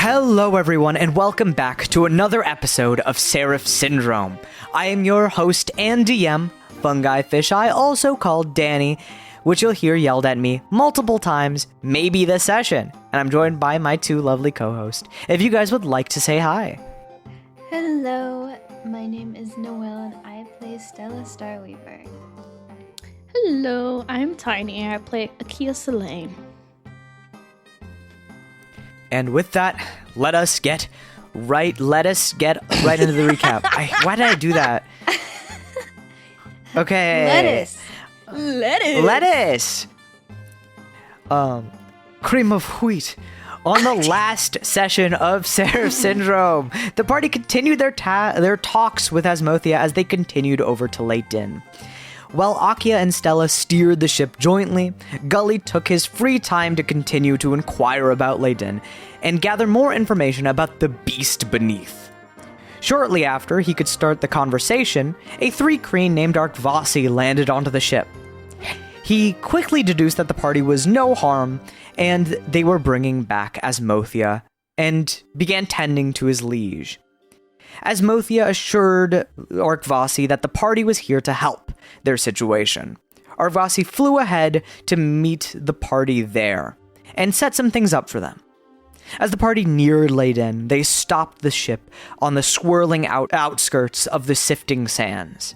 Hello everyone and welcome back to another episode of Seraph Syndrome. I am your host and DM, Fungifisheye, also called Danny, which you'll hear yelled at me multiple times, maybe this session. And I'm joined by my two lovely co-hosts. If you guys would like to say hi. Hello, my name is Noelle and I play Stella Starweaver. Hello, I'm Tiny and I play Akia Selene. And with that, let us get right into the recap. Why did I do that? Okay. Lettuce. Cream of wheat. On the last session of Seraph Syndrome, the party continued their talks with Asmothia as they continued over to Leighton. While Akia and Stella steered the ship jointly, Gully took his free time to continue to inquire about Leighton and gather more information about the beast beneath. Shortly after he could start the conversation, a 3-Kreen named Arkvasi landed onto the ship. He quickly deduced that the party was no harm, and they were bringing back Asmothia, and began tending to his liege. Asmothia assured Arkvasi that the party was here to help their situation. Arkvasi flew ahead to meet the party there, and set some things up for them. As the party neared Leighton, they stopped the ship on the swirling outskirts of the sifting sands.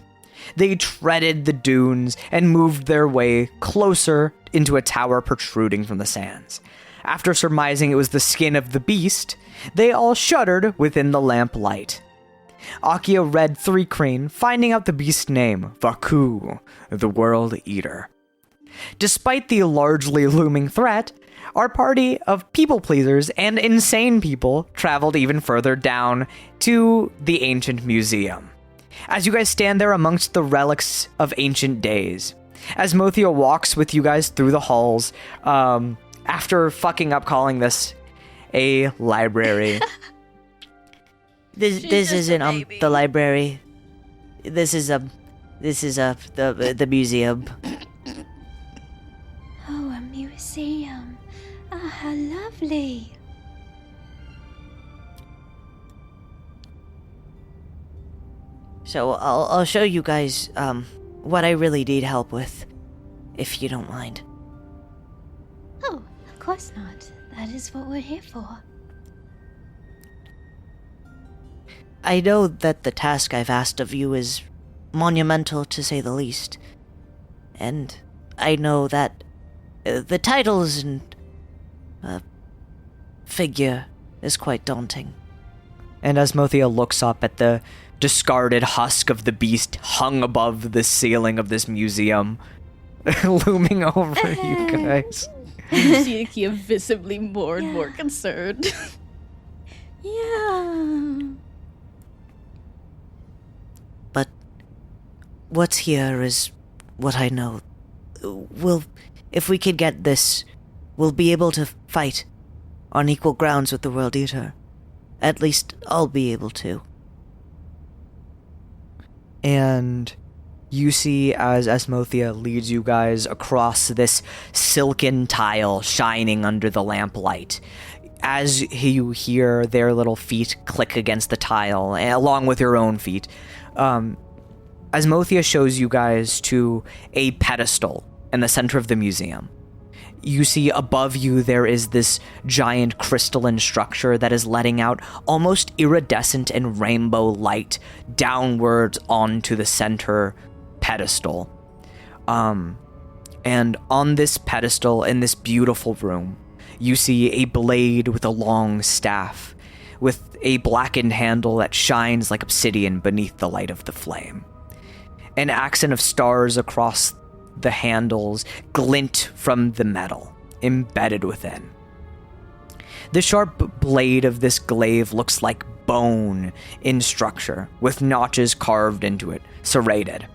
They treaded the dunes and moved their way closer into a tower protruding from the sands. After surmising it was the skin of the beast, they all shuddered within the lamplight. Akia read 3-Kreen, finding out the beast's name, Vaku, the World Eater. Despite the largely looming threat, our party of people-pleasers and insane people traveled even further down to the ancient museum. As you guys stand there amongst the relics of ancient days, Asmothia walks with you guys through the halls, after fucking up calling this a library. This isn't the library. This is the museum. Oh, a museum. Ah, how lovely. So I'll show you guys what I really need help with, if you don't mind. Oh, of course not. That is what we're here for. I know that the task I've asked of you is monumental, to say the least. And I know that the titles and figure is quite daunting. And Asmothia looks up at the discarded husk of the beast hung above the ceiling of this museum, looming over you guys. You see Akia visibly more and more concerned. Yeah. But what's here is what I know. If we could get this, we'll be able to fight on equal grounds with the World Eater. At least I'll be able to. And you see as Asmothia leads you guys across this silken tile shining under the lamplight. As you hear their little feet click against the tile, along with your own feet, Asmothia shows you guys to a pedestal in the center of the museum. You see above you there is this giant crystalline structure that is letting out almost iridescent and rainbow light downwards onto the center pedestal. And on this pedestal in this beautiful room, you see a blade with a long staff with a blackened handle that shines like obsidian beneath the light of the flame. An accent of stars across the handles glint from the metal embedded within. The sharp blade of this glaive looks like bone in structure, with notches carved into it, serrated.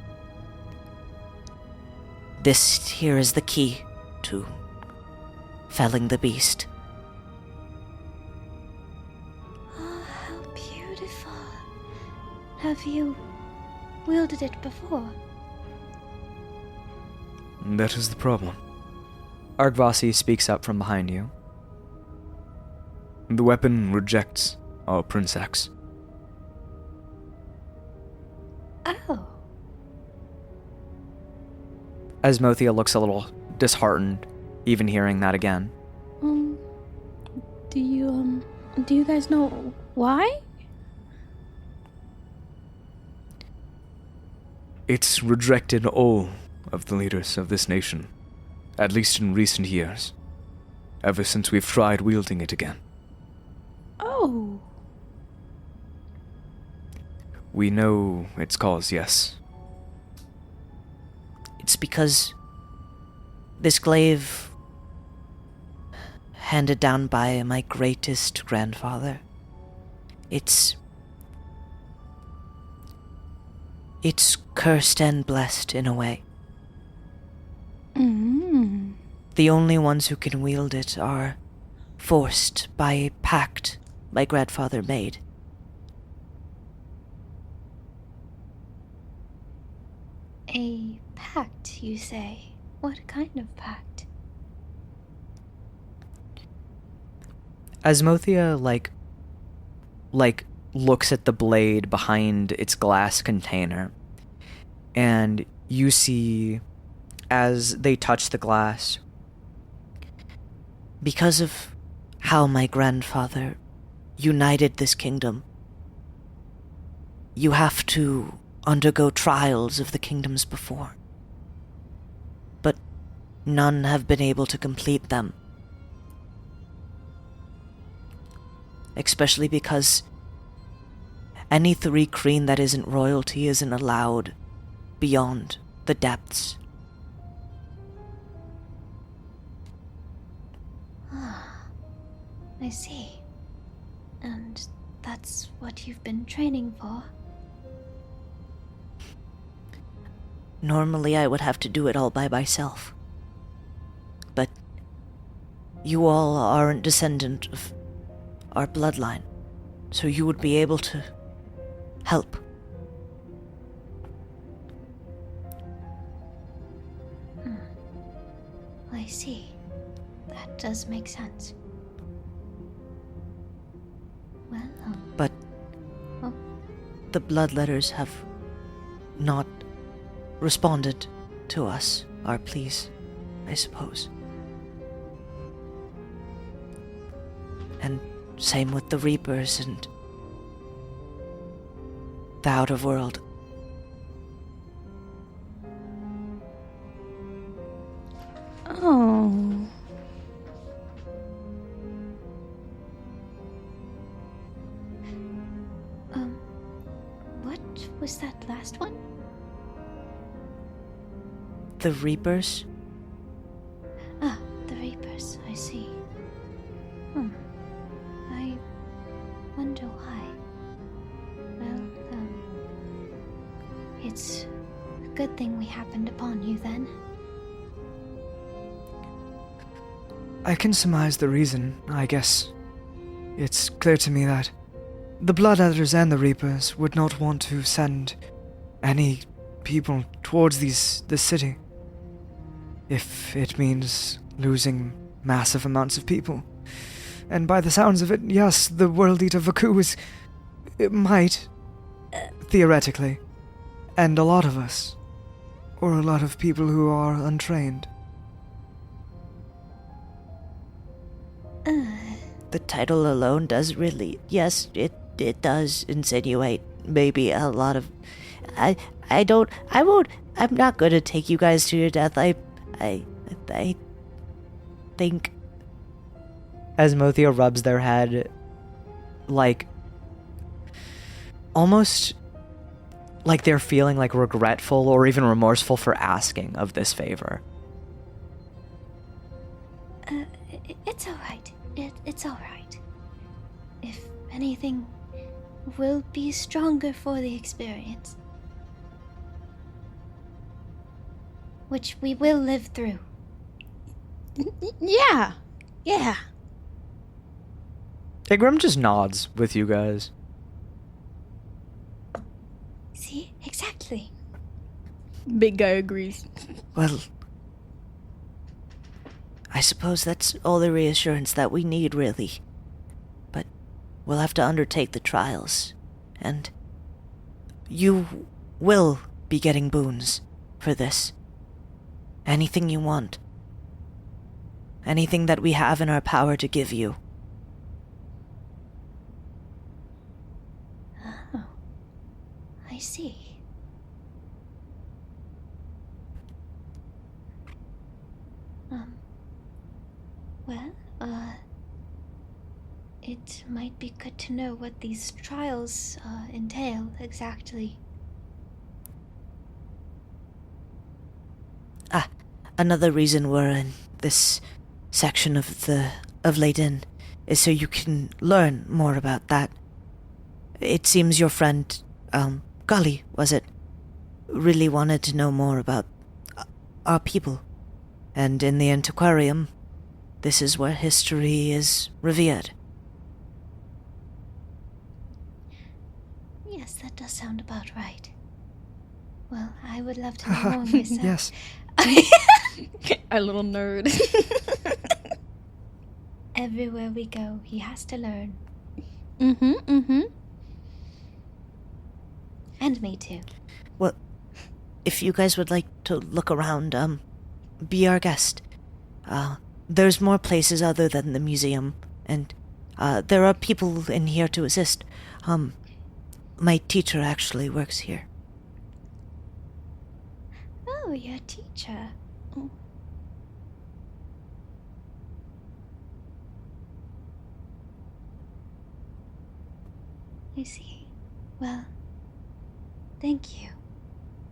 This here is the key to felling the beast. Oh, how beautiful. Have you wielded it before? That is the problem. Arkvasi speaks up from behind you. The weapon rejects our Prince-Axe. Oh. Asmothea looks a little disheartened, even hearing that again. Do you guys know why? It's rejected all of the leaders of this nation, at least in recent years, ever since we've tried wielding it again. Oh. We know its cause, yes. It's because this glaive, handed down by my greatest grandfather, it's cursed and blessed in a way. Mm. The only ones who can wield it are forced by a pact my grandfather made. A pact, you say? What kind of pact? Asmothea, like looks at the blade behind its glass container, and you see, as they touch the glass, Because of how my grandfather united this kingdom, you have to undergo trials of the kingdoms before. But none have been able to complete them. Especially because any three Kreen that isn't royalty isn't allowed beyond the depths. I see. And that's what you've been training for? Normally I would have to do it all by myself. But you all aren't descendant of our bloodline, so you would be able to help. I see. That does make sense. Well, But Oh. the bloodletters have not responded to us, our pleas, I suppose. And same with the Reapers and the outer world. Oh. what was that last one? The Reapers? Ah, the Reapers, I see. I wonder why. Well, it's a good thing we happened upon you then. I can surmise the reason, I guess. It's clear to me that the Bloodletters and the Reapers would not want to send any people towards this city if it means losing massive amounts of people. And by the sounds of it, yes, the World Eater Vaku it might, theoretically, end a lot of us, or a lot of people who are untrained. The title alone does really, yes, it does insinuate maybe a lot of, I'm not gonna take you guys to your death. I think. Asmothea rubs their head, like, almost like they're feeling like regretful or even remorseful for asking of this favor. It's alright. It's alright. If anything, we'll be stronger for the experience. Which we will live through. Yeah. Igrim just nods with you guys. See? Exactly. Big guy agrees. Well, I suppose that's all the reassurance that we need, really. we'll have to undertake the trials. And you will be getting boons for this. Anything you want. Anything that we have in our power to give you. Oh, I see. Well, it might be good to know what these trials entail exactly. Another reason we're in this section of Leyden is so you can learn more about that. It seems your friend, Gully, was it, really wanted to know more about our people. And in the antiquarium, this is where history is revered. Yes, that does sound about right. Well, I would love to know more myself. Yes. A little nerd. Everywhere we go, he has to learn. Mm-hmm. And me too. Well, if you guys would like to look around, be our guest. There's more places other than the museum, and there are people in here to assist. My teacher actually works here. Oh, your teacher. Oh. I see. Well, thank you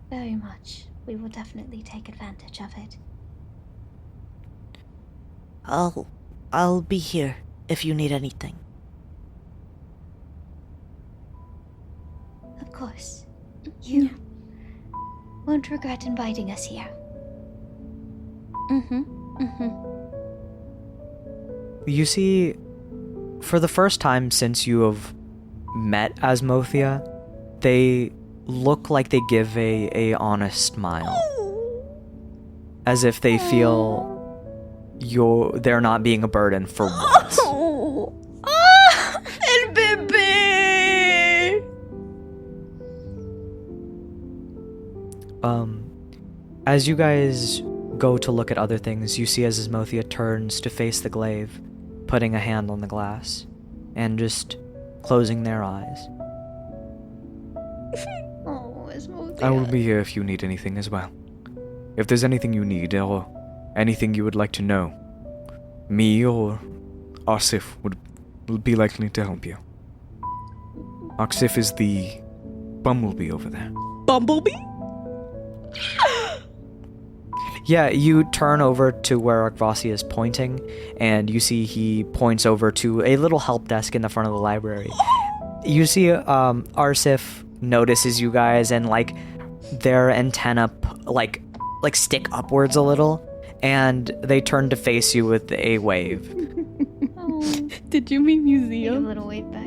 very much. We will definitely take advantage of it. I'll be here if you need anything. Of course. You won't regret inviting us here. You see, for the first time since you have met Asmothia, they look like they give a honest smile. As if they feel they're not being a burden for once. El bebé! As you guys go to look at other things, you see as Asmothia turns to face the glaive, putting a hand on the glass, and just closing their eyes. Oh, Asmothia. I will be here if you need anything as well. If there's anything you need or anything you would like to know, me or Arsif will be likely to help you. Arsif is the bumblebee over there. Bumblebee? Yeah, you turn over to where Arkvasi is pointing, and you see he points over to a little help desk in the front of the library. You see Arsif notices you guys, and like their antenna like stick upwards a little, and they turn to face you with a wave. Oh, Did you mean give a museum? little wave back.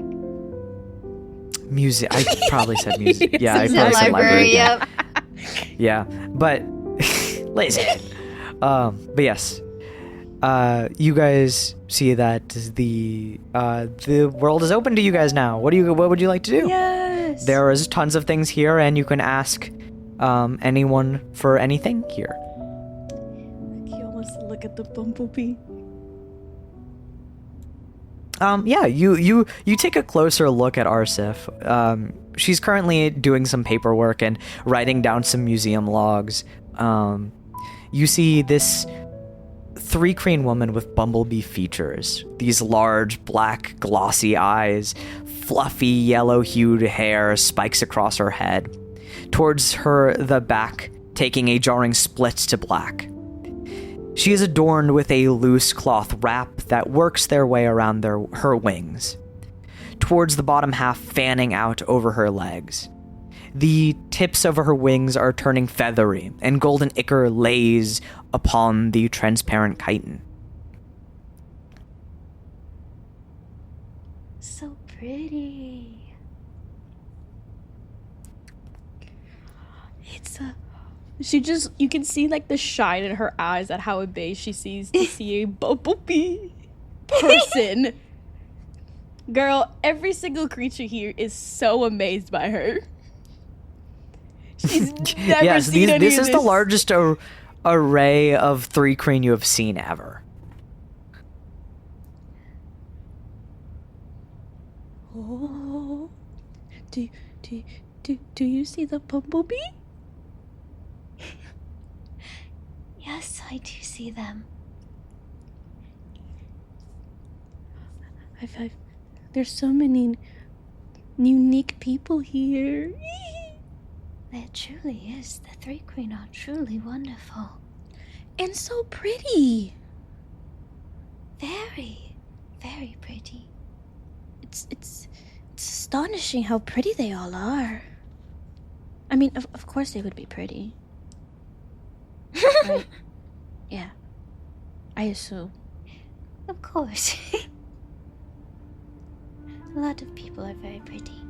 Music. I probably said music. Yeah, I It's probably a said library. yep. Yeah, but listen. But yes, you guys see that the world is open to you guys now. What would you like to do? Yes. There is tons of things here, and you can ask anyone for anything here. Akio wants to look at the bumblebee. Yeah, you take a closer look at Arsif. She's currently doing some paperwork and writing down some museum logs. You see this 3-crane woman with bumblebee features. These large, black, glossy eyes, fluffy, yellow-hued hair spikes across her head. Towards her, the back, taking a jarring split to black. She is adorned with a loose cloth wrap that works their way around her wings. Towards the bottom half, fanning out over her legs. The tips of her wings are turning feathery, and golden ichor lays upon the transparent chitin. So pretty. It's a. You can see like the shine in her eyes at how amazed she sees to see a bumblebee person. Girl, every single creature here is so amazed by her. She's never Yes, seen any this of is the largest array of 3 crane you have seen ever. Oh, do you see the bumblebee? Yes, I do see them. There's so many unique people here. There truly is. The 3 Queen are truly wonderful. And so pretty. Very, very pretty. It's astonishing how pretty they all are. I mean, of course they would be pretty. Right? Yeah. I assume. Of course. A lot of people are very pretty.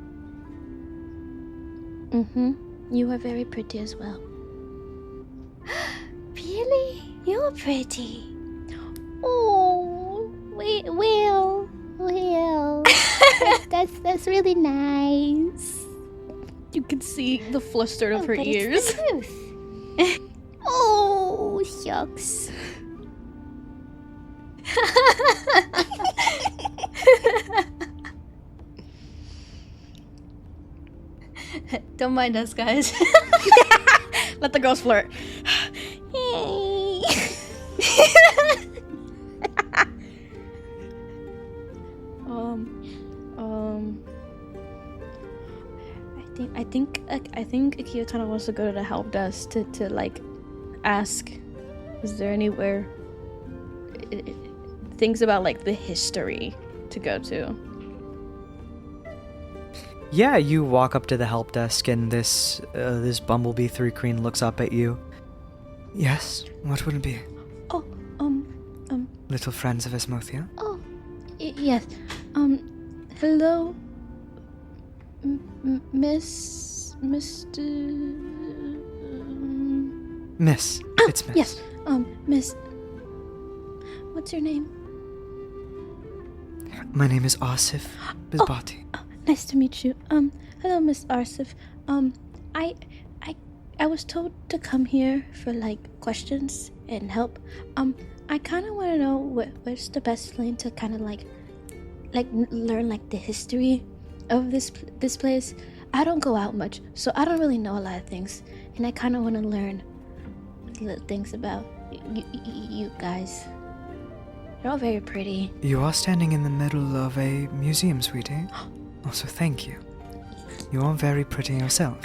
Mm-hmm. You are very pretty as well. Really? You're pretty. Oh, Will. That's really nice. You can see the fluster of her But ears. it's the truth. Oh, shucks. Don't mind us, guys. Let the girls flirt. I think Akia kind of wants to go to the help desk to like ask, is there anywhere things about like the history to go to? Yeah, you walk up to the help desk and this bumblebee 3 crane looks up at you. Yes, what would it be? Oh, Little friends of Asmothia? oh, yes. Hello, Mr. Miss. It's Miss. Yes, Miss. What's your name? My name is Asif Bizbati. Oh, nice to meet you. Hello, Miss Arsif. I was told to come here for like questions and help. I kind of want to know where's the best place to kind of like learn like the history of this place. I don't go out much, so I don't really know a lot of things, and I kind of want to learn little things about you guys. You're all very pretty. You are standing in the middle of a museum, sweetie. Also, thank you. You are very pretty yourself.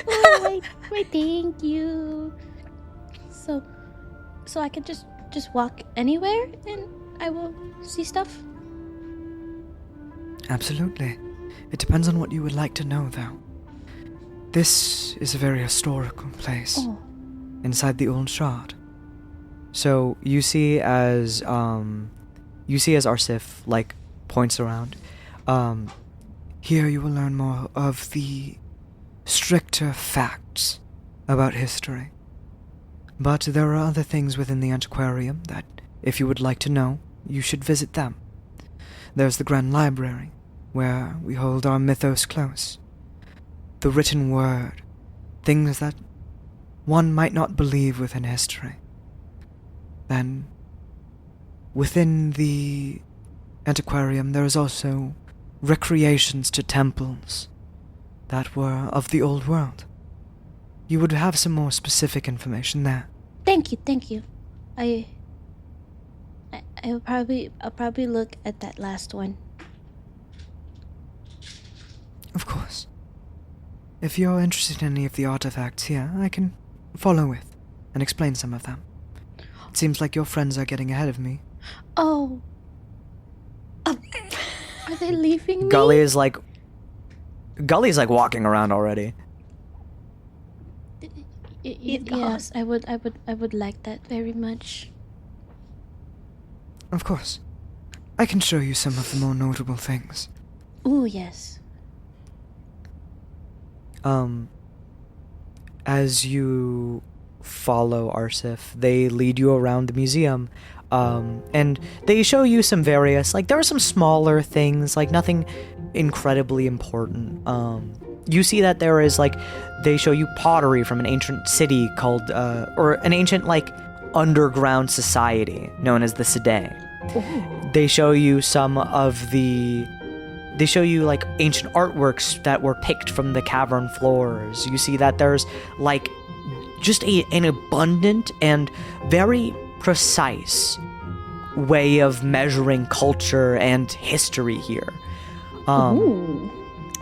Oh, wait, thank you. So I could just walk anywhere and I will see stuff? Absolutely. It depends on what you would like to know, though. This is a very historical place. Oh. Inside the old shard. So you see as Arsif like points around. Here you will learn more of the stricter facts about history. But there are other things within the antiquarium that, if you would like to know, you should visit them. There's the Grand Library, where we hold our mythos close. The written word, things that one might not believe within history. Then, within the antiquarium, there is also recreations to temples that were of the old world. You would have some more specific information there. Thank you. I'll probably look at that last one. Of course. If you're interested in any of the artifacts here, I can follow with and explain some of them. It seems like your friends are getting ahead of me. Oh. Are they leaving me? Gully is like walking around already. Yes, I would like that very much. Of course. I can show you some of the more notable things. Ooh, yes. As you follow Arsif, they lead you around the museum. And they show you some various, like, there are some smaller things, like nothing incredibly important. You see that there is, like, they show you pottery from an ancient city called, or an ancient, like, underground society known as the Sede. They show you they show you, like, ancient artworks that were picked from the cavern floors. You see that there's, like, just an abundant and very precise way of measuring culture and history here.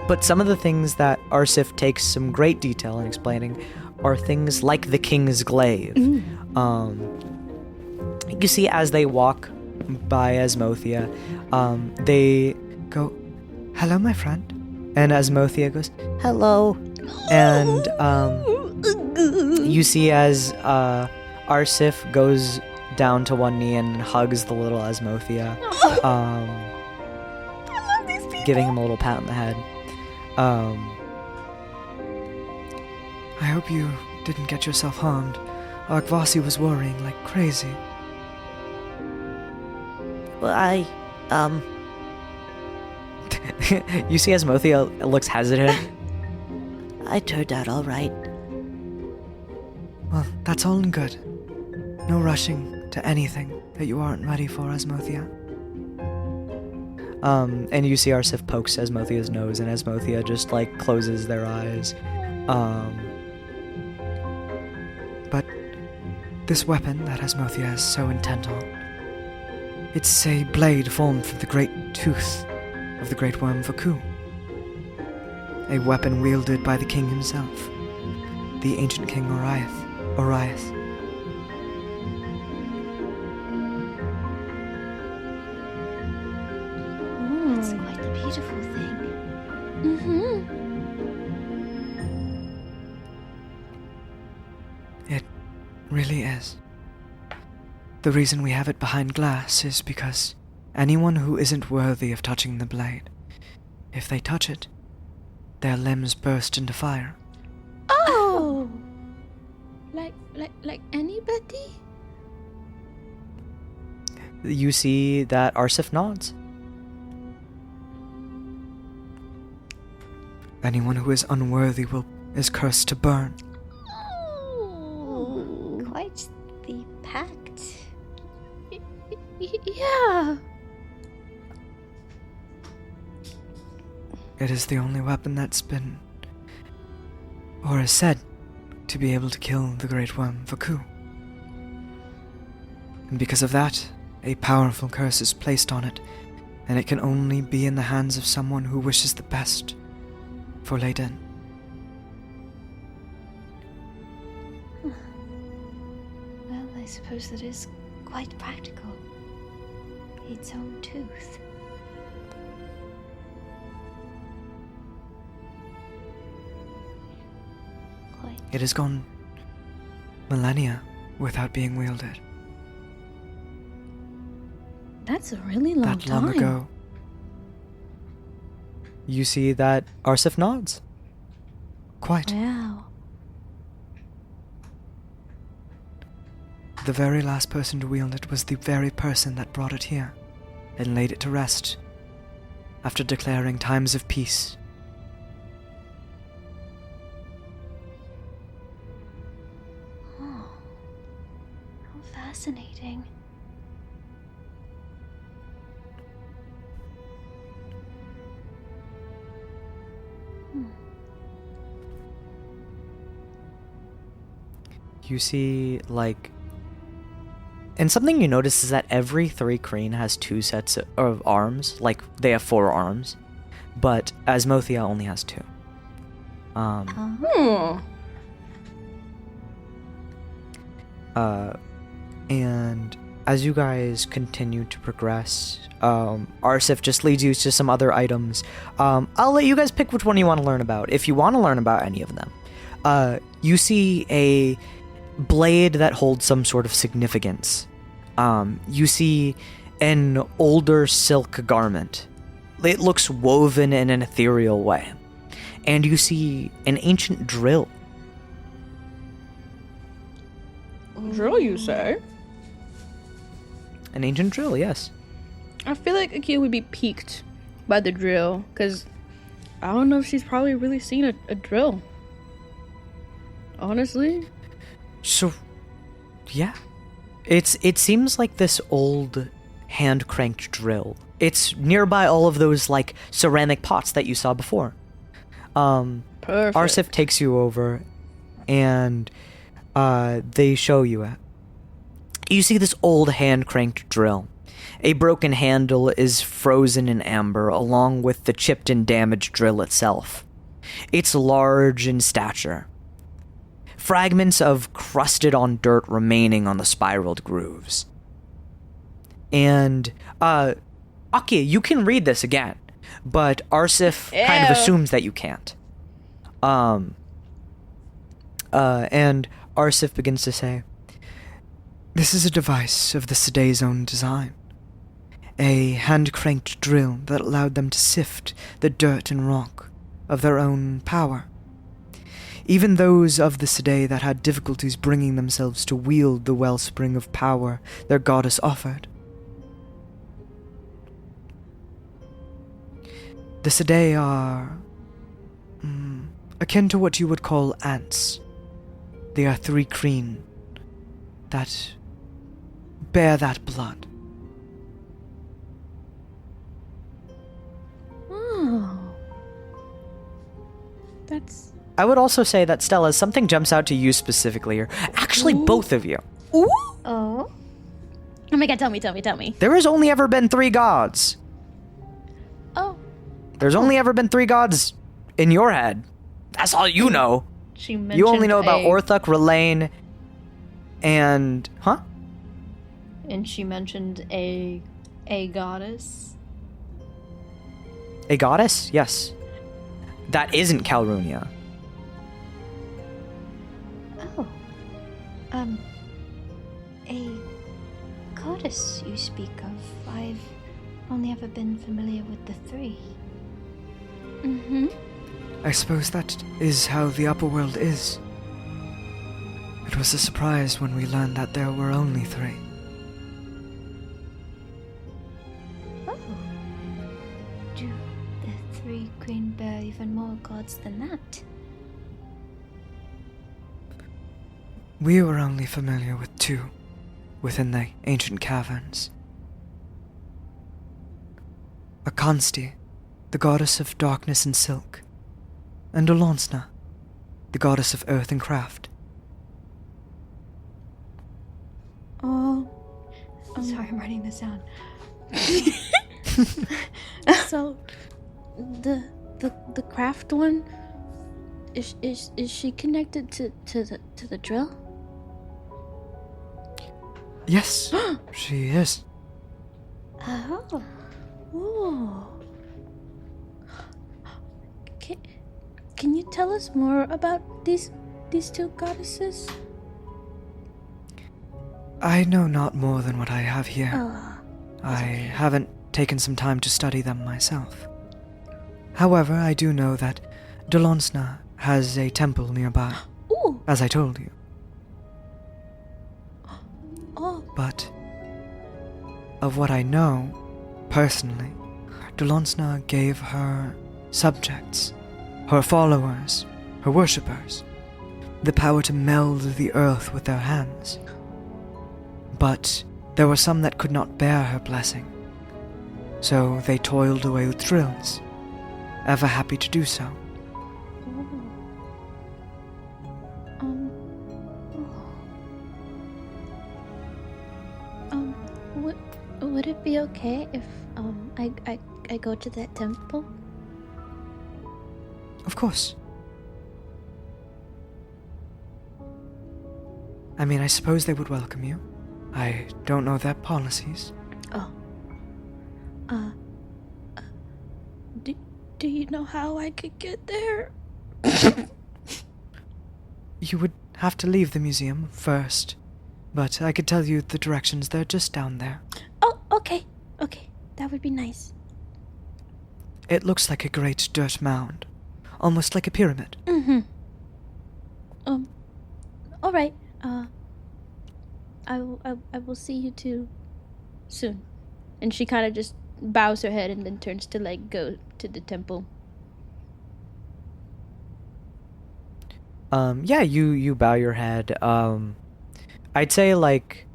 But some of the things that Arsif takes some great detail in explaining are things like the king's glaive. You see, as they walk by Asmothia, they go, "Hello, my friend." And Asmothia goes, "Hello." And you see as Arsif goes down to one knee and hugs the little Asmothia, giving him a little pat on the head. I hope you didn't get yourself harmed. Arkvasi was worrying like crazy. Well, You see Asmothia looks hesitant. I turned out all right. Well, that's all in good. No rushing to anything that you aren't ready for, Asmothia. And you see Arsif pokes Asmothia's nose, and Asmothia just, like, closes their eyes. But this weapon that Asmothia is so intent on, it's a blade formed from the great tooth of the great worm Vaku. A weapon wielded by the king himself, the ancient king Oriath. It's quite a beautiful thing. It really is. The reason we have it behind glass is because anyone who isn't worthy of touching the blade, if they touch it, their limbs burst into fire. Oh! Like anybody? You see that Arsif nods. Anyone who is unworthy is cursed to burn. Oh, quite the pact. Yeah. It is the only weapon that's been, or is said, to be able to kill the great worm Vaku. And because of that, a powerful curse is placed on it, and it can only be in the hands of someone who wishes the best for Leyden. Well, I suppose that is quite practical. Its own tooth. Quite. It has gone millennia without being wielded. That's a really long That long time. ago, You see that Arsif nods. quite. Wow. The very last person to wield it was the very person that brought it here and laid it to rest after declaring times of peace. Oh, how fascinating. You see, like, and something you notice is that every 3 Kreen has 2 sets of arms. Like, they have 4 arms, but Asmothia only has 2. And as you guys continue to progress, Arsif just leads you to some other items. I'll let you guys pick which one you want to learn about, if you want to learn about any of them. You see a blade that holds some sort of significance. You see an older silk garment. It looks woven in an ethereal way. And you see an ancient drill. Drill, you say? An ancient drill, yes. I feel like Akia would be piqued by the drill, because I don't know if she's probably really seen a drill. Honestly. So, yeah. It seems like this old hand-cranked drill. It's nearby all of those, like, ceramic pots that you saw before. Perfect. Arsif takes you over, and they show you it. You see this old hand-cranked drill. A broken handle is frozen in amber, along with the chipped and damaged drill itself. It's large in stature. Fragments of crusted-on dirt remaining on the spiraled grooves. And, Akia, you can read this again, but Arsif kind of assumes that you can't. And Arsif begins to say, This is a device of the Seday's own design. A hand-cranked drill that allowed them to sift the dirt and rock of their own power. Even those of the Seday that had difficulties bringing themselves to wield the wellspring of power their goddess offered. The Seday are akin to what you would call ants. They are 3 kreen that bear that blood. Oh. That's... I would also say that, Stella, something jumps out to you specifically here. Actually, both of you. Ooh. Oh. Oh my god, tell me. There has only ever been 3 gods. Oh. There's only ever been 3 gods in your head. That's all you know. She mentioned You only know about Orthuk, Relaine, and... Huh? And she mentioned a goddess. A goddess? Yes. That isn't Calrunia. Oh. A goddess you speak of. I've only ever been familiar with the 3. Mm-hmm. I suppose that is how the upper world is. It was a surprise when we learned that there were only 3. Oh. Do the 3 green bear even more gods than that? We were only familiar with 2 within the ancient caverns. Akansti, the goddess of darkness and silk, and Olonsna, the goddess of earth and craft. Oh. Sorry, I'm writing this down. So, the craft one, is she connected to the drill? Yes, she is. Oh. Ooh. Can you tell us more about these 2 goddesses? I know not more than what I have here. Oh. I haven't taken some time to study them myself. However, I do know that Dolonsna has a temple nearby, Ooh. as I told you. Oh. But of what I know, personally, Dolonsna gave her subjects, her followers, her worshippers, the power to meld the earth with their hands. But there were some that could not bear her blessing, so they toiled away with drills, ever happy to do so. Would it be okay if I go to that temple? Of course. I mean, I suppose they would welcome you. I don't know their policies. Oh. Do you know how I could get there? You would have to leave the museum first, but I could tell you the directions. They're just down there. Oh, okay. Okay, that would be nice. It looks like a great dirt mound, almost like a pyramid. Mm-hmm. All right. I will see you 2 soon. And she kind of just bows her head and then turns to like go to the temple. Yeah, you bow your head. I'd say like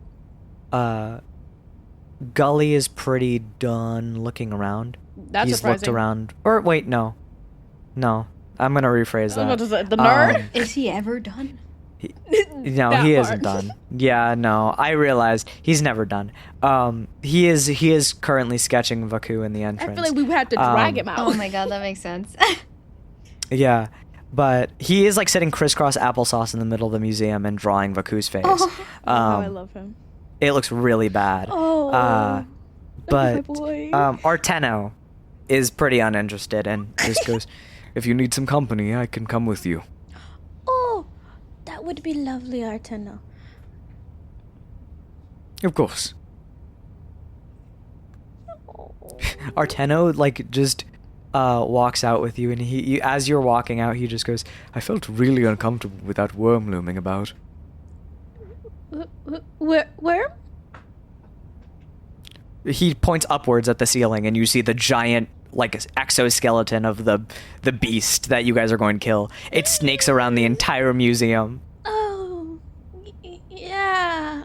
Gully is pretty done looking around. That's He's surprising. looked around. Or wait, no. I'm gonna rephrase that. What is that? The nerd? Is he ever done? No, That he part. isn't done. Yeah, no, I realized he's never done. He is currently sketching Vaku in the I entrance. feel like we would have to drag him out. Oh my god, that makes sense. Yeah, but he is like sitting crisscross applesauce in the middle of the museum and drawing Vaku's face. I love him. It looks really bad. Oh, But my boy. Arteno is pretty uninterested and just goes, If you need some company, I can come with you. Oh, that would be lovely, Arteno. Of course. Arteno like just walks out with you, and he as you're walking out, he just goes, I felt really uncomfortable with that worm looming about. Where? he points upwards at the ceiling, and you see the giant like exoskeleton of the beast that you guys are going to kill. It snakes around the entire museum. Oh, yeah.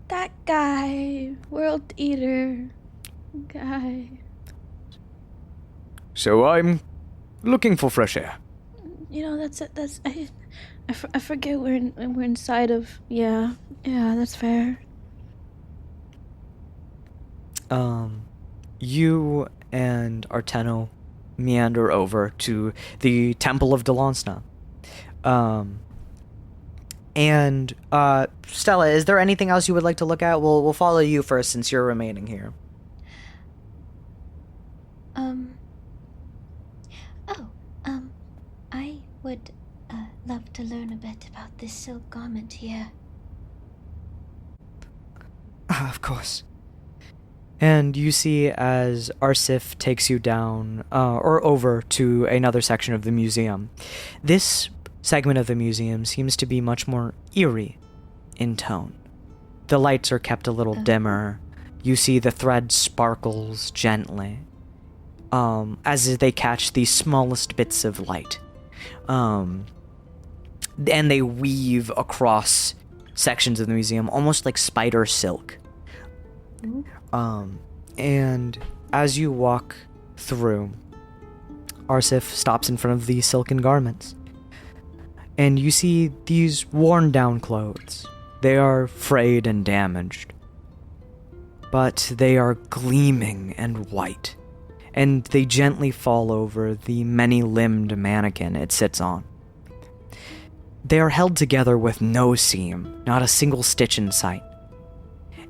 That guy, World Eater guy. So I'm looking for fresh air. You know, I forget we're inside of. Yeah, that's fair. You and Arteno meander over to the Temple of Delonsna. And Stella, is there anything else you would like to look at? We'll follow you first since you're remaining here. I would love to learn a bit about this silk garment here. Of course. And you see as Arsif takes you down, or over to another section of the museum. This segment of the museum seems to be much more eerie in tone. The lights are kept a little dimmer. You see the thread sparkles gently, as they catch the smallest bits of light. And they weave across sections of the museum, almost like spider silk. And as you walk through, Arsif stops in front of the silken garments. And you see these worn down clothes. They are frayed and damaged, but they are gleaming and white, and they gently fall over the many-limbed mannequin it sits on. They are held together with no seam, not a single stitch in sight,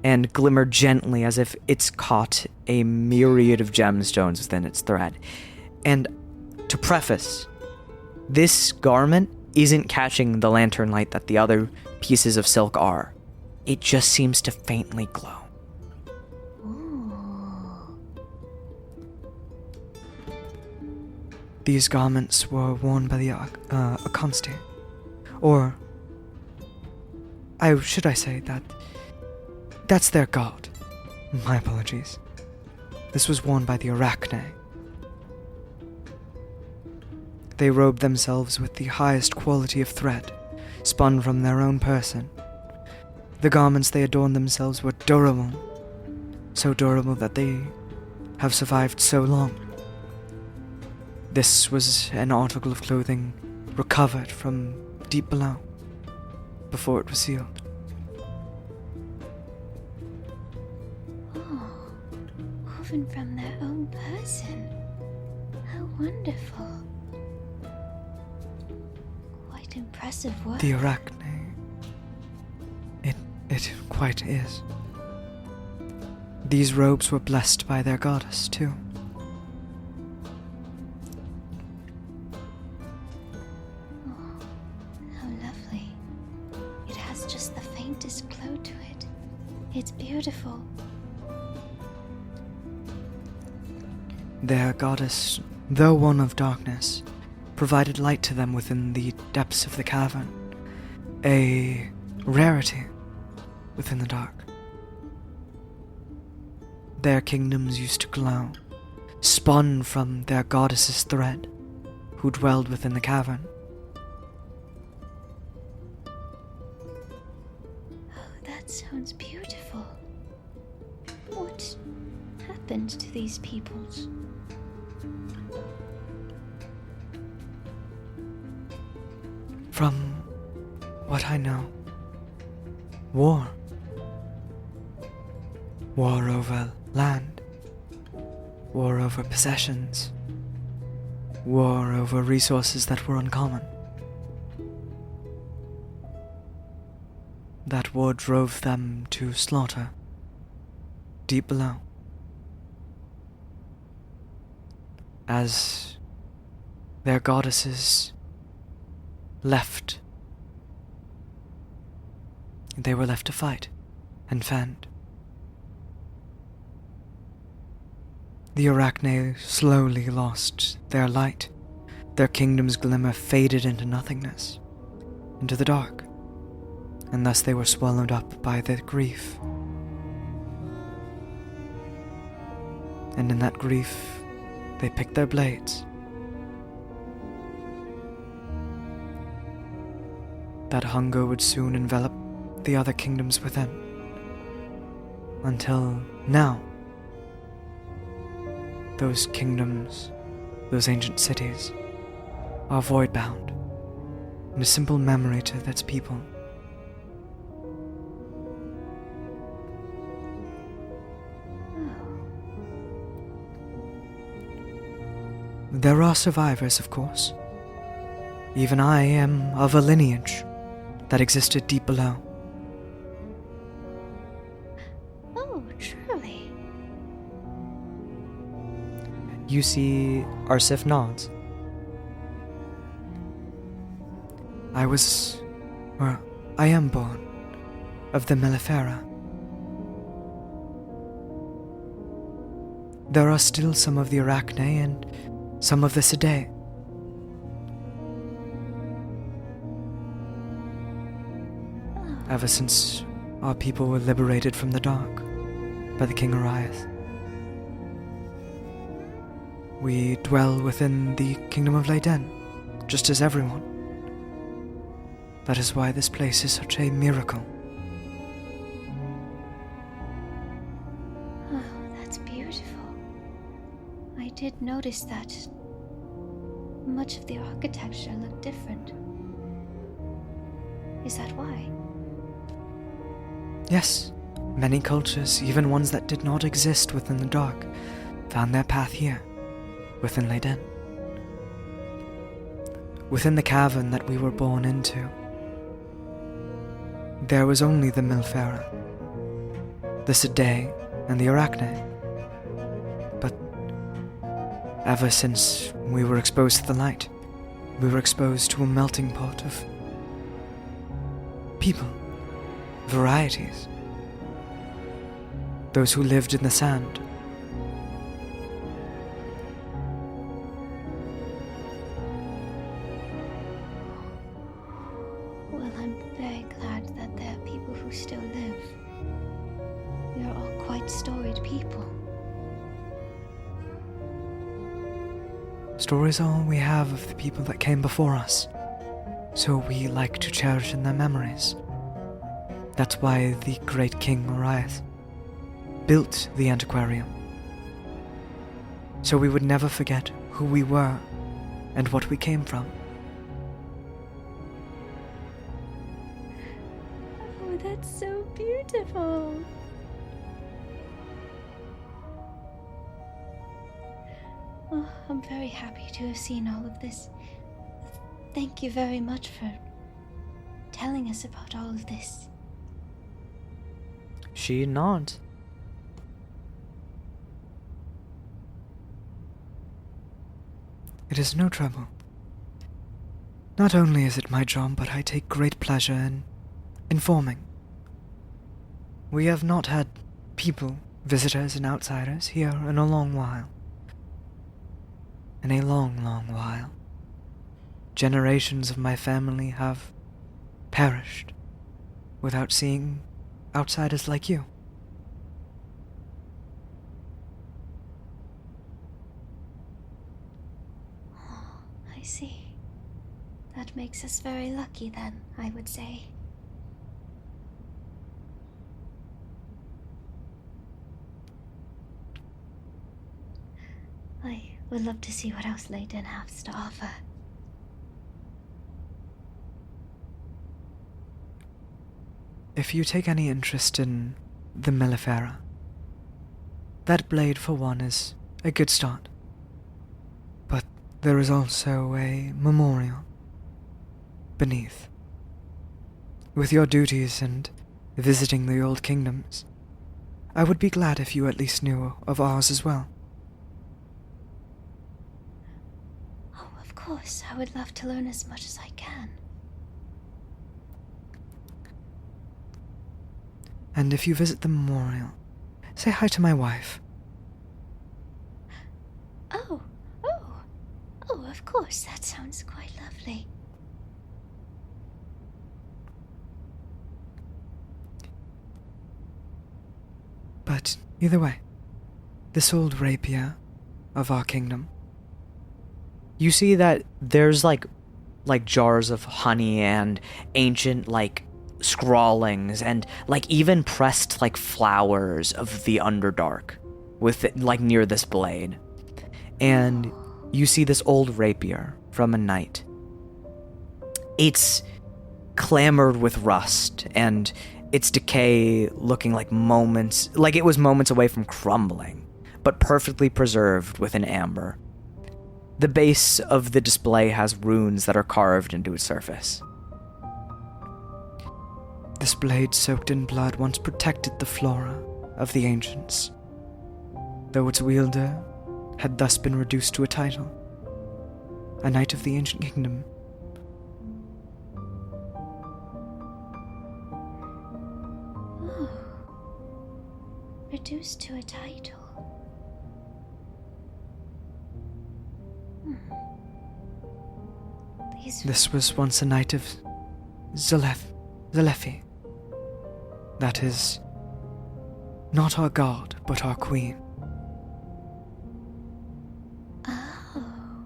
and glimmer gently as if it's caught a myriad of gemstones within its thread. And to preface, this garment isn't catching the lantern light that the other pieces of silk are. It just seems to faintly glow. These garments were worn by the Akonsti. Or, should I say that that's their god. My apologies. This was worn by the Arachne. They robed themselves with the highest quality of thread, spun from their own person. The garments they adorned themselves were durable, so durable that they have survived so long. This was an article of clothing recovered from deep below, before it was sealed. Woven from their own person. How wonderful. Quite impressive work. The Arachne. It quite is. These robes were blessed by their goddess, too. How lovely. It has just the faintest glow to it. It's beautiful. Their goddess, though one of darkness, provided light to them within the depths of the cavern. A rarity within the dark. their kingdoms used to glow, spun from their goddess's thread, who dwelled within the cavern. Oh, that sounds beautiful. What happened to these peoples? From what I know, war. War over land. War over possessions. War over resources that were uncommon. That war drove them to slaughter, deep below. As their goddesses left, they were left to fight and fend. The Arachne slowly lost their light. Their kingdom's glimmer faded into nothingness, into the dark, and thus they were swallowed up by their grief. And in that grief, they picked their blades. That hunger would soon envelop the other kingdoms within. Until now, those kingdoms, those ancient cities, are void-bound, and a simple memory to its people. There are survivors, of course. Even I am of a lineage that existed deep below. Oh, truly. You see Arsif nods. I am born of the Mellifera. There are still some of the Arachne and some of the Sedai. Ever since our people were liberated from the dark by the King Ariath, we dwell within the kingdom of Leyden, just as everyone. That is why this place is such a miracle. Oh, that's beautiful. I did notice that much of the architecture looked different. Is that why? Yes, many cultures, even ones that did not exist within the dark, found their path here, within Leyden. Within the cavern that we were born into, there was only the Mellifera, the Sedai, and the Arachne. But ever since we were exposed to the light, we were exposed to a melting pot of people, varieties. Those who lived in the sand. Well, I'm very glad that there are people who still live. We are all quite storied people. Stories are all we have of the people that came before us, so we like to cherish in their memories. That's why the great King Ariath built the antiquarium, so we would never forget who we were and what we came from. Oh, that's so beautiful. Oh, I'm very happy to have seen all of this. Thank you very much for telling us about all of this. She nods. It is no trouble. Not only is it my job, but I take great pleasure in informing. We have not had people, visitors and outsiders here in a long while. In a long, long while. Generations of my family have perished without seeing outsiders like you. I see. That makes us very lucky then, I would say. I would love to see what else Layton has to offer. If you take any interest in the Mellifera, that blade for one is a good start. But there is also a memorial beneath. With your duties and visiting the old kingdoms, I would be glad if you at least knew of ours as well. Oh, of course, I would love to learn as much as I can. And if you visit the memorial, say hi to my wife. Oh, of course, that sounds quite lovely. But either way, this old rapier of our kingdom, You see that there's like jars of honey and ancient like scrawlings and like even pressed like flowers of the Underdark with it, like near this blade. And you see this old rapier from a knight. It's clamored with rust and its decay looking like it was moments away from crumbling, but perfectly preserved within amber. The base of the display has runes that are carved into its surface. this blade soaked in blood once protected the flora of the ancients, though its wielder had thus been reduced to a title, a knight of the ancient kingdom. Oh. Reduced to a title. This was once a knight of Zalefi. That is, not our god, but our queen. Oh.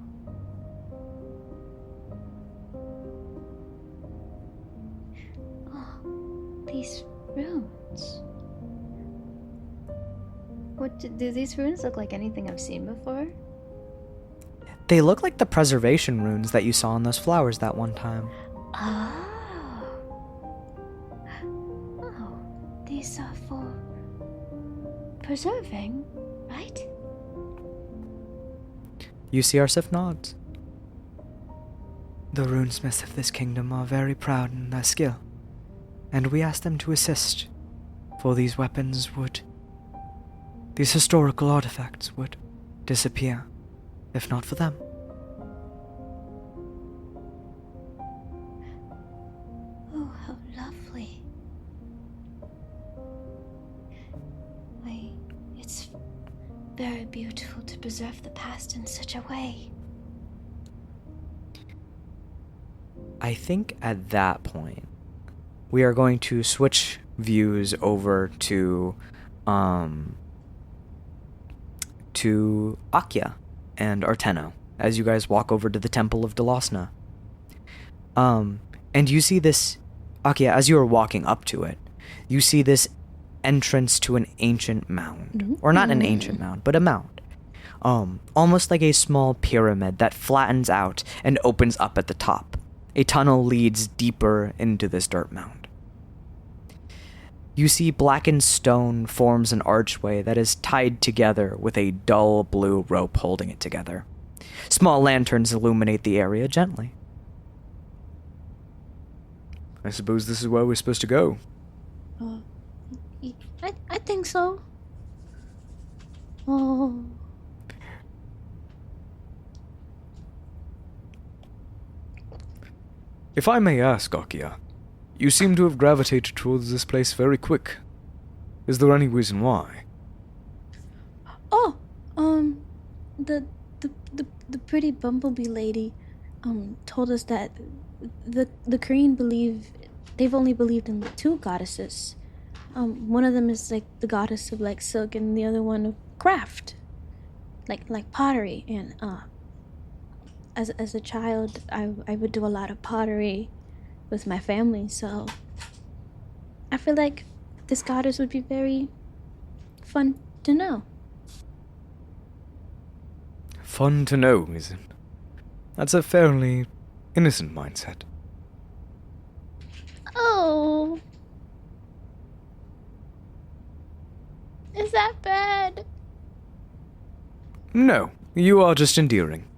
Oh, these runes. What do these runes look like? Anything I've seen before? They look like the preservation runes that you saw in those flowers that one time. Oh. Oh, these are for preserving, right? You see Arsif nods. The runesmiths of this kingdom are very proud in their skill, and we ask them to assist, for these historical artifacts would disappear, if not for them. Oh, how lovely. It's very beautiful to preserve the past in such a way. I think at that point, we are going to switch views over to Akya and Arteno as you guys walk over to the Temple of Delasna. And you see this, Akya, as you are walking up to it, you see this entrance to an ancient mound. Or not an ancient mound, but a mound. Almost like a small pyramid that flattens out and opens up at the top. A tunnel leads deeper into this dirt mound. You see blackened stone forms an archway that is tied together with a dull blue rope holding it together. Small lanterns illuminate the area gently. I suppose this is where we're supposed to go. I think so. Oh. If I may ask, Akia, you seem to have gravitated towards this place very quick. Is there any reason why? Oh, the pretty bumblebee lady, told us that the Korean they've only believed in two goddesses. One of them is like the goddess of like silk, and the other one of craft, like pottery, and as a child, I would do a lot of pottery with my family, so I feel like this goddess would be very fun to know. Fun to know, is it? That's a fairly innocent mindset. Oh. Is that bad? No, you are just endearing.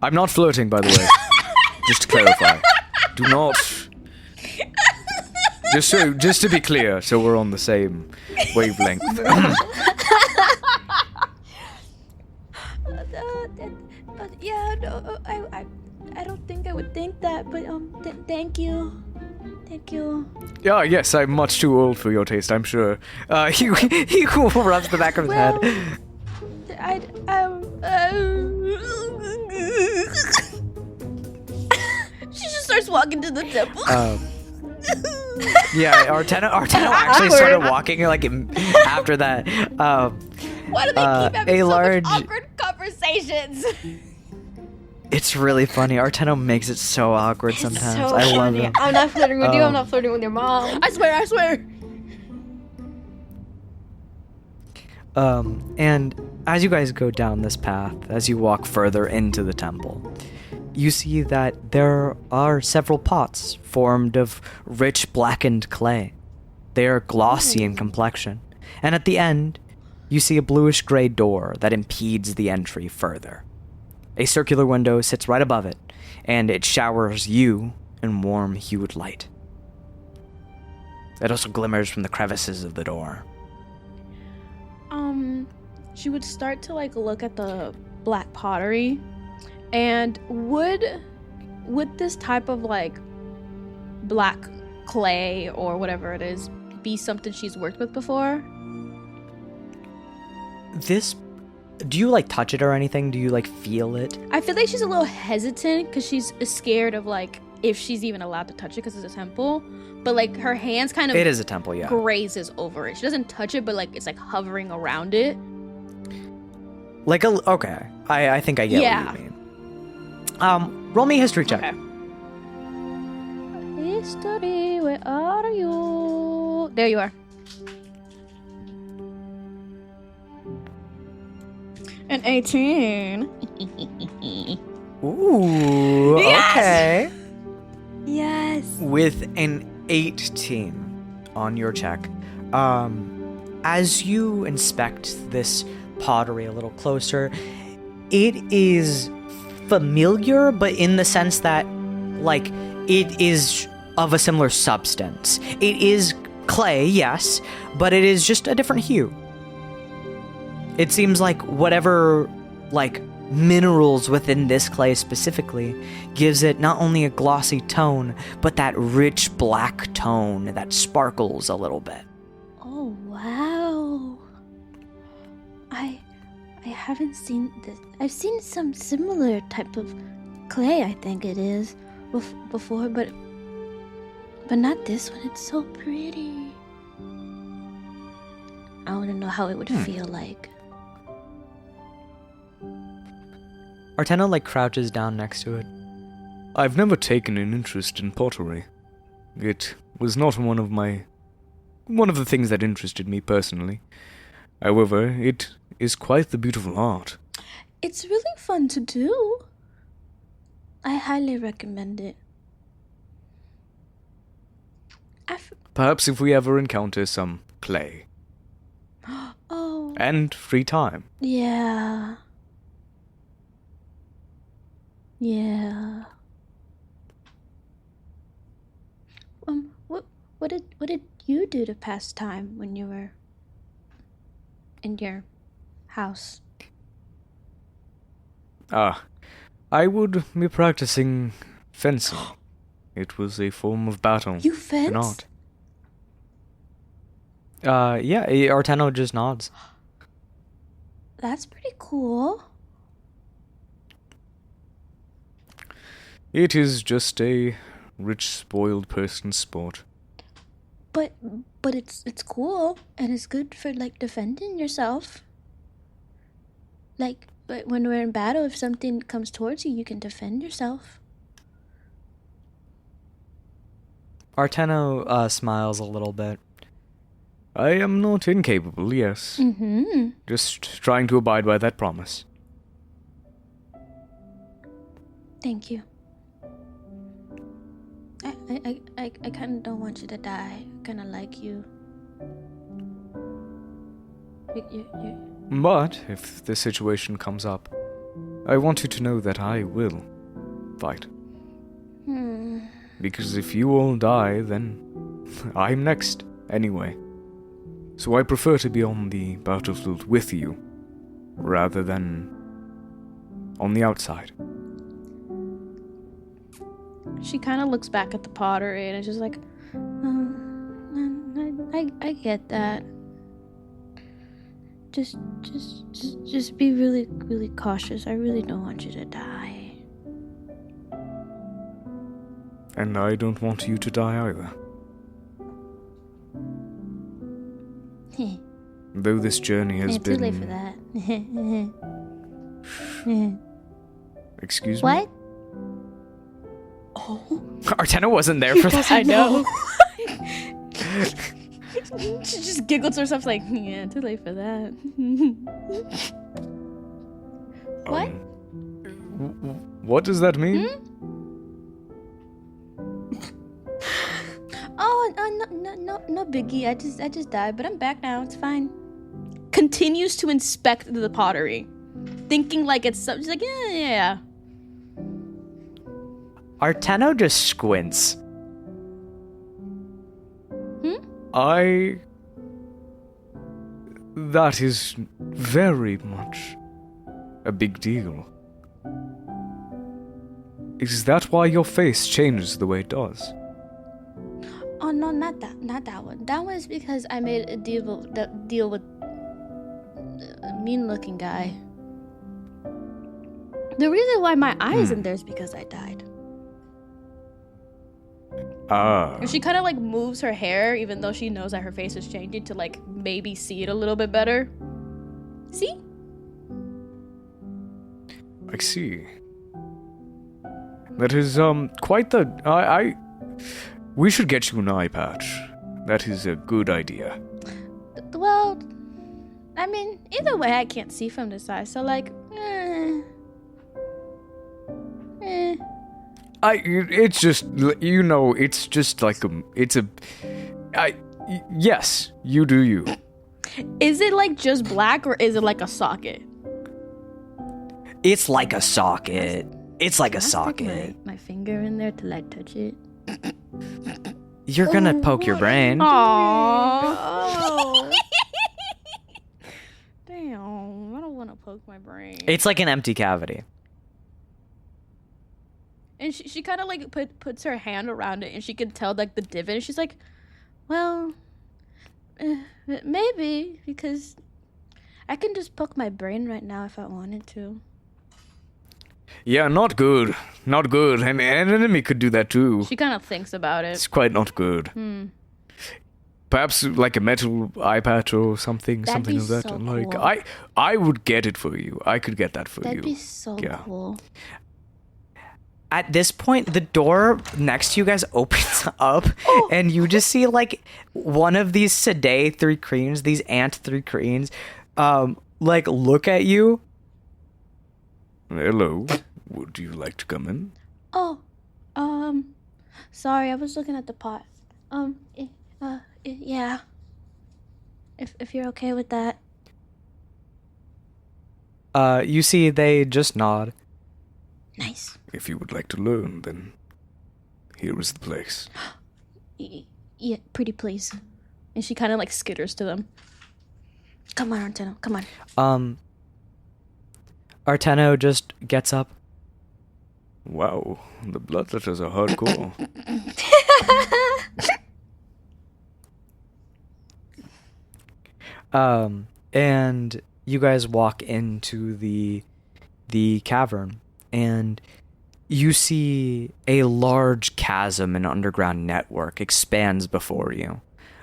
I'm not flirting, by the way. Just to clarify. Do not... Just to be clear, so we're on the same wavelength. Yeah, no, I don't think I would think that, but thank you. Thank you. Yeah, yes, I'm much too old for your taste, I'm sure. He rubs the back of his head. She just starts walking to the temple. Yeah, Arteno actually started walking like after that. Why do they keep having so large... much awkward conversations? It's really funny. Arteno makes it so awkward sometimes. So I love funny. him. I'm not flirting with you. I'm not flirting with your mom. I swear. And as you guys go down this path, as you walk further into the temple, you see that there are several pots formed of rich blackened clay. They are glossy in complexion, and at the end, you see a bluish-gray door that impedes the entry further. A circular window sits right above it, and it showers you in warm-hued light. It also glimmers from the crevices of the door. She would start to look at the black pottery, and would this type of black clay or whatever it is be something she's worked with before? Do you touch it or anything? Do you feel it? I feel like she's a little hesitant because she's scared of if she's even allowed to touch it because it's a temple. But her hands kind of It is a temple, yeah. grazes over it. She doesn't touch it, but it's hovering around it. Okay. I think I get what you mean. Roll me a history check. Okay. History, where are you? There you are. An 18. Ooh, Yes! okay. Yes. With an 18 on your check, as you inspect this pottery a little closer, it is familiar, but in the sense that, it is of a similar substance. It is clay, yes, but it is just a different hue. It seems like whatever, minerals within this clay specifically gives it not only a glossy tone, but that rich black tone that sparkles a little bit. Oh, wow. I haven't seen this. I've seen some similar type of clay, I think it is, before, but not this one. It's so pretty. I want to know how it would feel like. Arteno crouches down next to it. I've never taken an interest in pottery. It was not one of the things that interested me personally. However, it is quite the beautiful art. It's really fun to do. I highly recommend it. Perhaps if we ever encounter some clay. Oh. And free time. Yeah. Yeah. What did you do to pass time when you were in your house? I would be practicing fencing. It was a form of battle. You fence? Not. Yeah, Arteno just nods. That's pretty cool. It is just a rich, spoiled person's sport. But it's cool and it's good for defending yourself. But when we're in battle, if something comes towards you, you can defend yourself. Arteno smiles a little bit. I am not incapable, yes. Mm-hmm. Just trying to abide by that promise. Thank you. I kind of don't want you to die. I kind of like you. But if the situation comes up, I want you to know that I will fight. Because if you all die, then I'm next, anyway. So I prefer to be on the battlefield with you, rather than on the outside. She kind of looks back at the pottery and is just like, I get that. Just be really, really cautious. I really don't want you to die. And I don't want you to die either. Though this journey has been... too late for that. Excuse me? What? Arteno wasn't there for that. I know. She just giggled to herself like, yeah, too late for that. What? What does that mean? No biggie. I just died, but I'm back now. It's fine. Continues to inspect the pottery, thinking like it's something. She's like, yeah. Arteno just squints. That is very much a big deal. Is that why your face changes the way it does? Oh no, not that one. That one is because I made a deal with a mean-looking guy. The reason why my eye isn't there is because I died. And she kind of like moves her hair, even though she knows that her face is changing, to like maybe see it a little bit better. See? I see. That is quite the. We should get you an eye patch. That is a good idea. Well, I mean, either way, I can't see from this side, so like, It's just, it's just like yes, you do you. Is it like just black or is it like a socket? It's like a socket. It's like a Can I socket. stick my finger in there to like touch it. You're gonna poke your brain. Aww. Damn, I don't want to poke my brain. It's like an empty cavity. And she kind of like puts her hand around it, and she can tell like the divot. And she's like, "Well, maybe because I can just poke my brain right now if I wanted to." Yeah, not good. Not good. And an enemy could do that too. She kind of thinks about it. It's quite not good. Perhaps like a metal eye patch or something, That'd something be of that. so Like cool. I would get it for you. I could get that for you. That'd be so cool. At this point, the door next to you guys opens up, and you just see like one of these Sedai 3 Creans, these Ant 3 Creans, like look at you. Hello. Would you like to come in? Oh, sorry, I was looking at the pot. Yeah. If you're okay with that. You see, they just nod. Nice. If you would like to learn, then here is the place. Yeah, pretty please. And she kind of like skitters to them. Come on, Arteno, come on. Arteno just gets up. Wow, the bloodletters are hardcore. And you guys walk into the cavern, and you see a large chasm and underground network expands before you.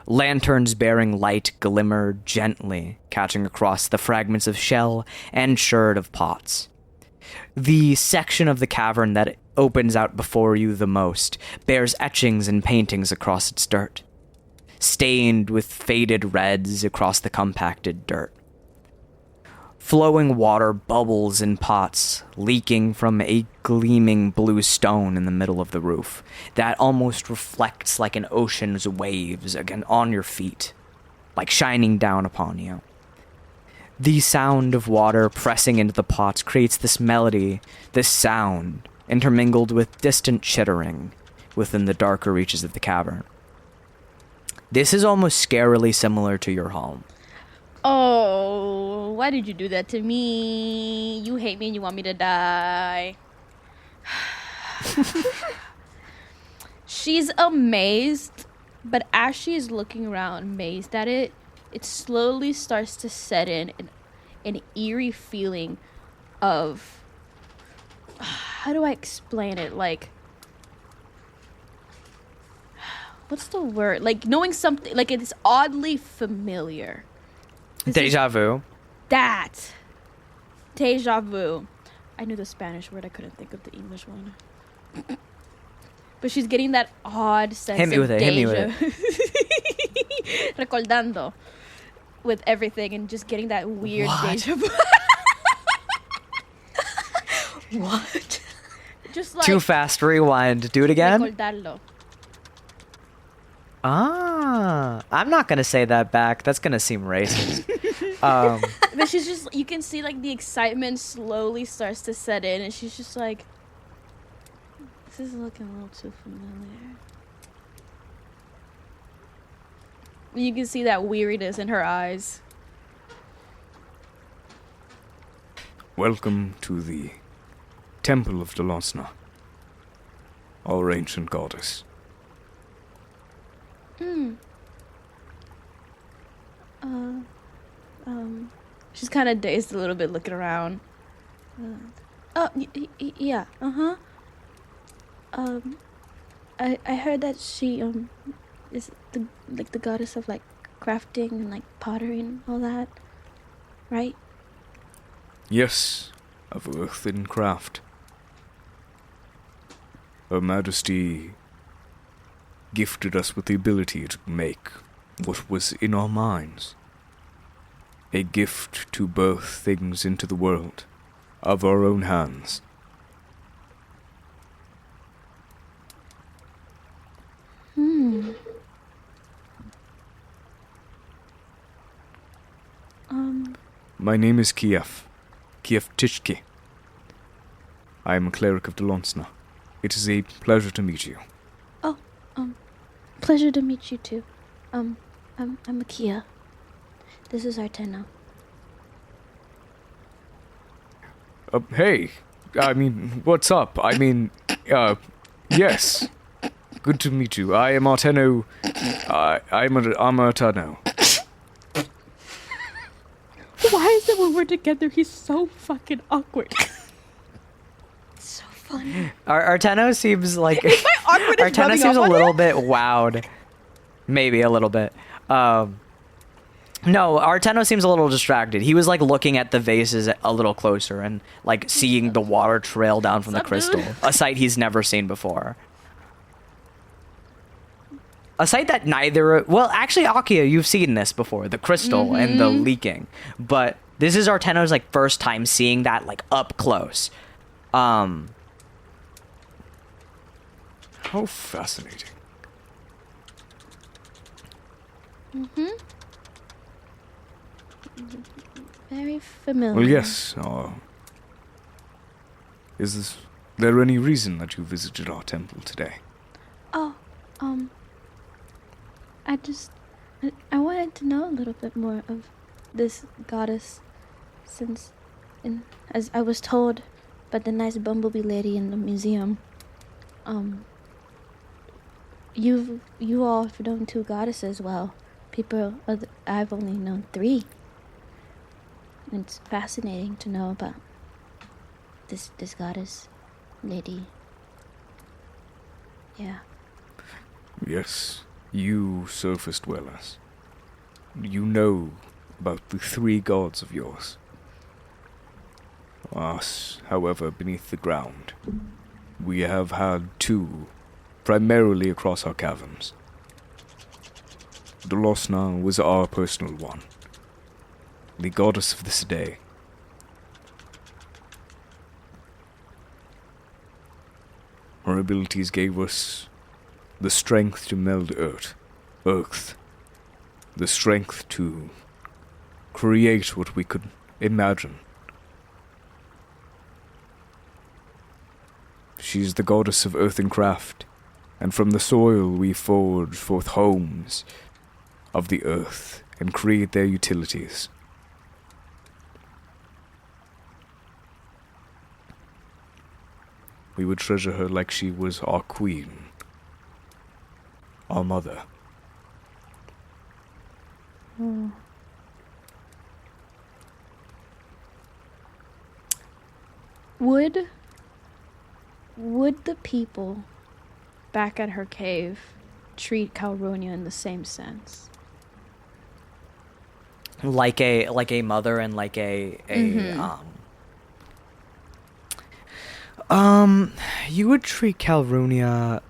Lanterns bearing light glimmer gently, catching across the fragments of shell and sherd of pots. The section of the cavern that opens out before you the most bears etchings and paintings across its dirt, stained with faded reds across the compacted dirt. Flowing water bubbles in pots, leaking from a gleaming blue stone in the middle of the roof that almost reflects like an ocean's waves again on your feet, like shining down upon you. The sound of water pressing into the pots creates this melody, this sound, intermingled with distant chittering within the darker reaches of the cavern. This is almost scarily similar to your home. Oh, why did you do that to me? You hate me and you want me to die. She's amazed, but as she's looking around, amazed at it, it slowly starts to set in an eerie feeling of... How do I explain it? Like... What's the word? Like, knowing something... Like, it's oddly familiar. Deja vu. That. Deja vu. I knew the Spanish word. I couldn't think of the English one. But she's getting that odd sense Hit me of with it. deja. Hit me with it. Recordando. With everything and just getting that weird What? deja vu. What? Just like... Too fast. Rewind. Do it again. Recordarlo. Ah, I'm not gonna say that back. That's gonna seem racist. But she's just... You can see like the excitement slowly starts to set in. And she's just like... This is looking a little too familiar. You can see that weariness in her eyes. Welcome to the Temple of Delosna, our ancient goddess. She's kind of dazed a little bit, looking around. Yeah, I heard that she is the goddess of like crafting and like pottery and all that, right? Yes, of earth and craft. Her Majesty gifted us with the ability to make what was in our minds. A gift to birth things into the world of our own hands. My name is Kiev Tishki. I am a cleric of Delonsna. It is a pleasure to meet you. Oh, pleasure to meet you too. I'm Akia. This is Artena. Hey, I mean, what's up? I mean, yes. Good to meet you. I am Arteno. I'm Arteno. Why is it when we're together he's so fucking awkward? So funny. Arteno seems like awkwardness Arteno rubbing seems a off on little you? bit wowed. Maybe a little bit. No, Arteno seems a little distracted. He was like looking at the vases a little closer and like seeing the water trail down from the What's up, crystal, dude? a sight he's never seen before. A sight that neither... Well, actually, Akia, you've seen this before. The crystal and the leaking. But this is Arteno's, like, first time seeing that, like, up close. How fascinating. Very familiar. Well, yes. Is there any reason that you visited our temple today? Oh, I wanted to know a little bit more of this goddess, since, as I was told by the nice bumblebee lady in the museum, you all have known 2 goddesses. Well, I've only known 3. It's fascinating to know about this goddess lady. Yeah. Yes. You surface dwellers, you know about the 3 gods of yours. Us, however, beneath the ground, we have had 2, primarily across our caverns. Dolosna was our personal one, the goddess of this day. Her abilities gave us the strength to meld earth, the strength to create what we could imagine. She's the goddess of earth and craft, and from the soil we forge forth homes of the earth and create their utilities. We would treasure her like she was our queen, our mother. Would the people back at her cave treat Calronia in the same sense? Like a mother and like a you would treat Calrunia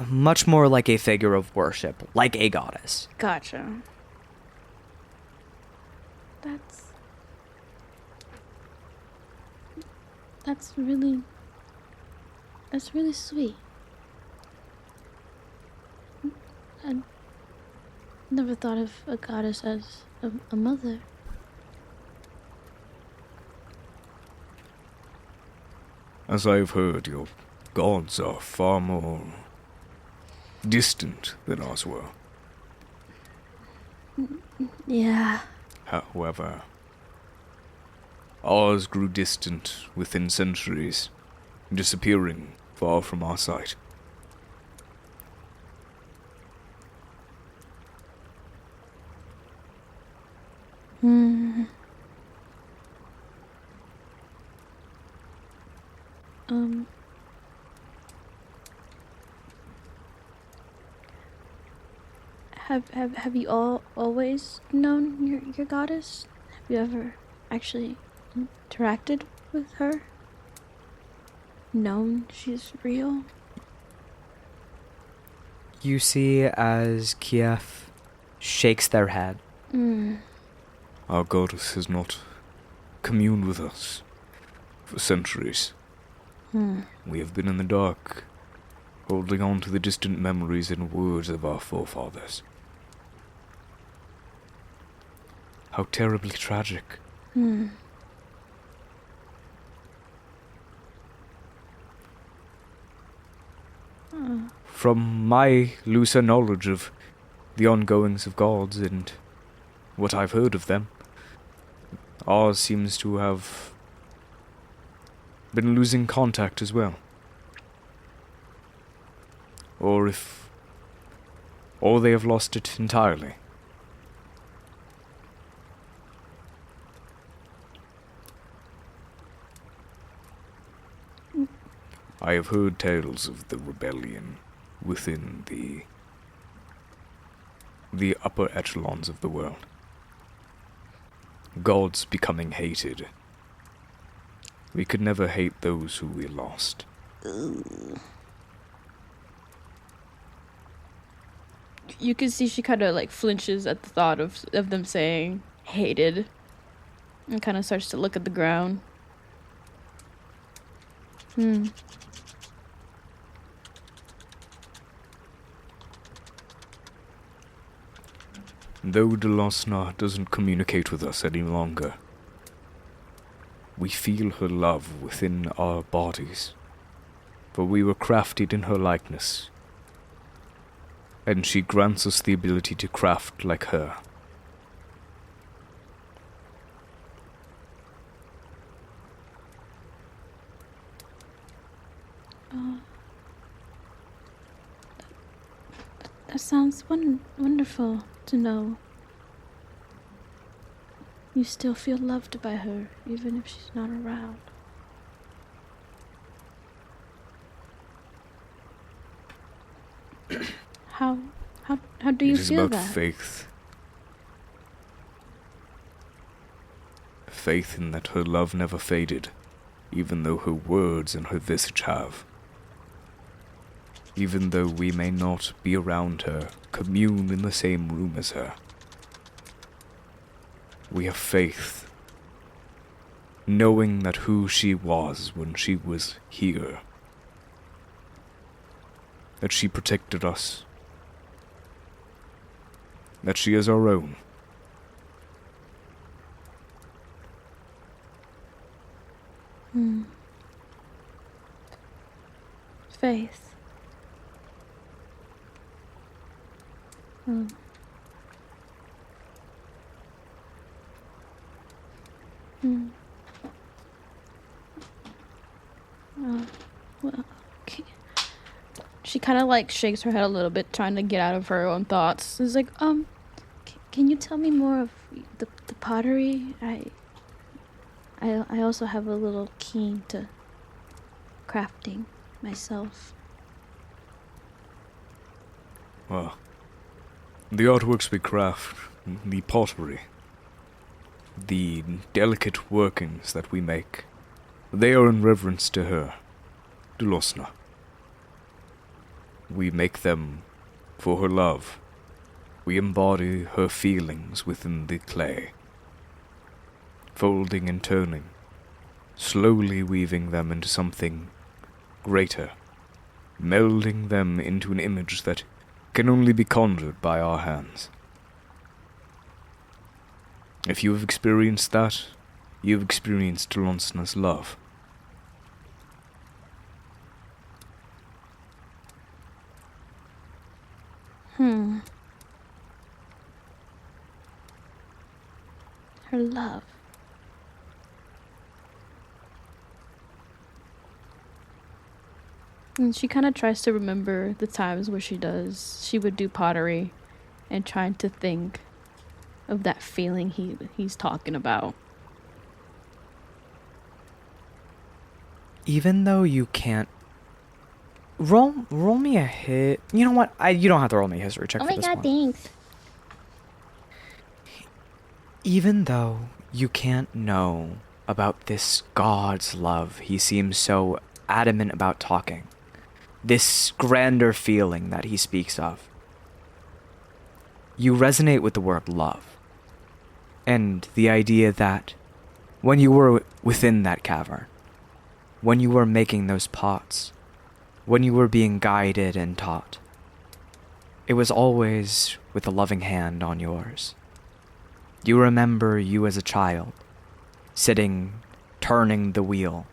much more like a figure of worship, like a goddess. Gotcha. That's really sweet. I never thought of a goddess as a mother. As I've heard, your gods are far more distant than ours were. Yeah. However, ours grew distant within centuries, disappearing far from our sight. Have you all always known your goddess? Have you ever actually interacted with her? Known she's real? You see as Kiev shakes their head. Our goddess has not communed with us for centuries. We have been in the dark, holding on to the distant memories and words of our forefathers. How terribly tragic. From my looser knowledge of the ongoings of gods and what I've heard of them, ours seems to have been losing contact as well. Or they have lost it entirely. I have heard tales of the rebellion within the upper echelons of the world. Gods becoming hated. We could never hate those who we lost. You can see she kind of like flinches at the thought of them saying hated, and kind of starts to look at the ground. Though Delosna doesn't communicate with us any longer, we feel her love within our bodies, for we were crafted in her likeness, and she grants us the ability to craft like her. That sounds wonderful to know. You still feel loved by her, even if she's not around. How How do you It is feel about that? faith. Faith in that her love never faded, even though her words and her visage have. Even though we may not be around her, commune in the same room as her. We have faith, knowing that who she was when she was here, that she protected us, that she is our own. Faith. Well, okay. She kind of like shakes her head a little bit, trying to get out of her own thoughts. It's like, can you tell me more of the pottery? I also have a little keen to crafting myself. Well, the artworks we craft, the pottery, the delicate workings that we make, they are in reverence to her, to Losna. We make them for her love. We embody her feelings within the clay, folding and turning, slowly weaving them into something greater, melding them into an image that can only be conjured by our hands. If you have experienced that, you have experienced Lonsna's love. Her love. And she kind of tries to remember the times where she would do pottery and trying to think of that feeling he's talking about. Even though you can't roll me a hit. You know what? You don't have to roll me a history check for this one. thanks. Even though you can't know about this god's love, he seems so adamant about talking. This grander feeling that he speaks of. You resonate with the word love. And the idea that when you were within that cavern, when you were making those pots, when you were being guided and taught, it was always with a loving hand on yours. You remember you as a child, sitting, turning the wheel,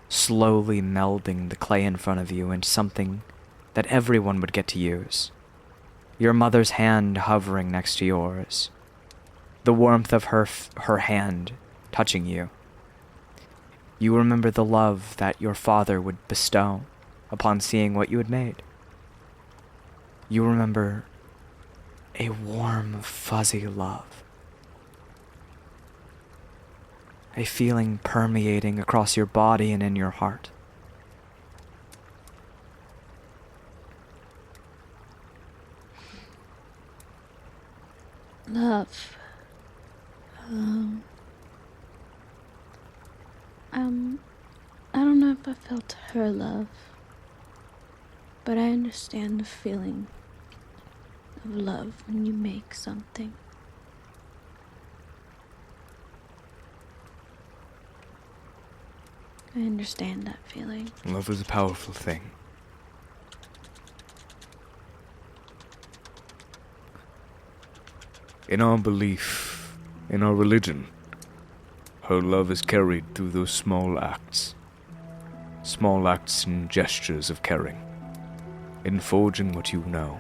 slowly melding the clay in front of you into something that everyone would get to use. Your mother's hand hovering next to yours, the warmth of her hand touching you. You remember the love that your father would bestow upon seeing what you had made. You remember a warm, fuzzy love. A feeling permeating across your body and in your heart. Love. I don't know if I felt her love, but I understand the feeling of love when you make something. I understand that feeling. Love is a powerful thing. In our belief, in our religion, her love is carried through those small acts and gestures of caring, in forging what you know.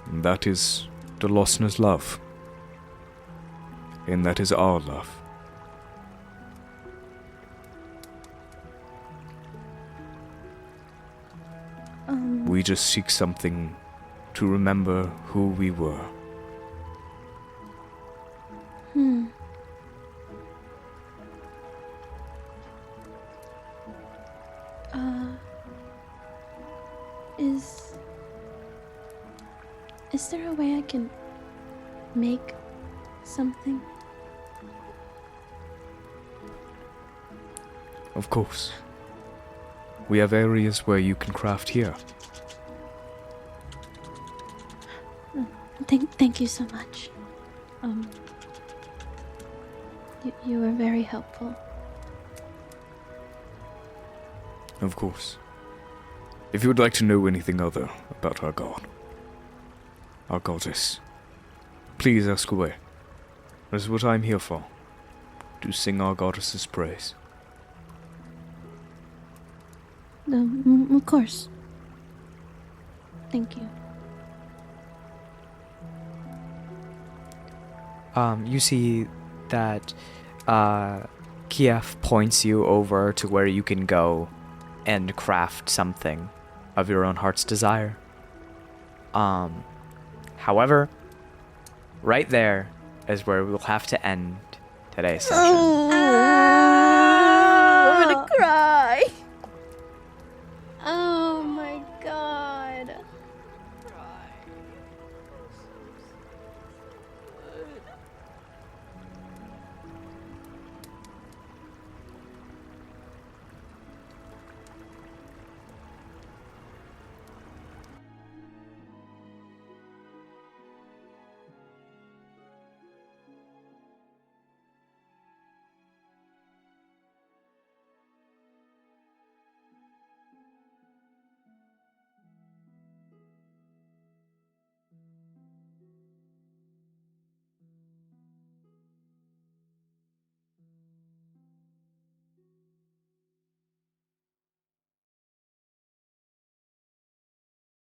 And that is the Losna's love, and that is our love. We just seek something to remember who we were. Is there a way I can make something? Of course. We have areas where you can craft here. Thank you so much. You were very helpful. Of course. If you would like to know anything other about our god, our goddess, please ask away. That is what I'm here for. To sing our goddess's praise. Of course. Thank you. You see that Kiev points you over to where you can go and craft something of your own heart's desire. However, right there is where we'll have to end today's session. I'm gonna cry.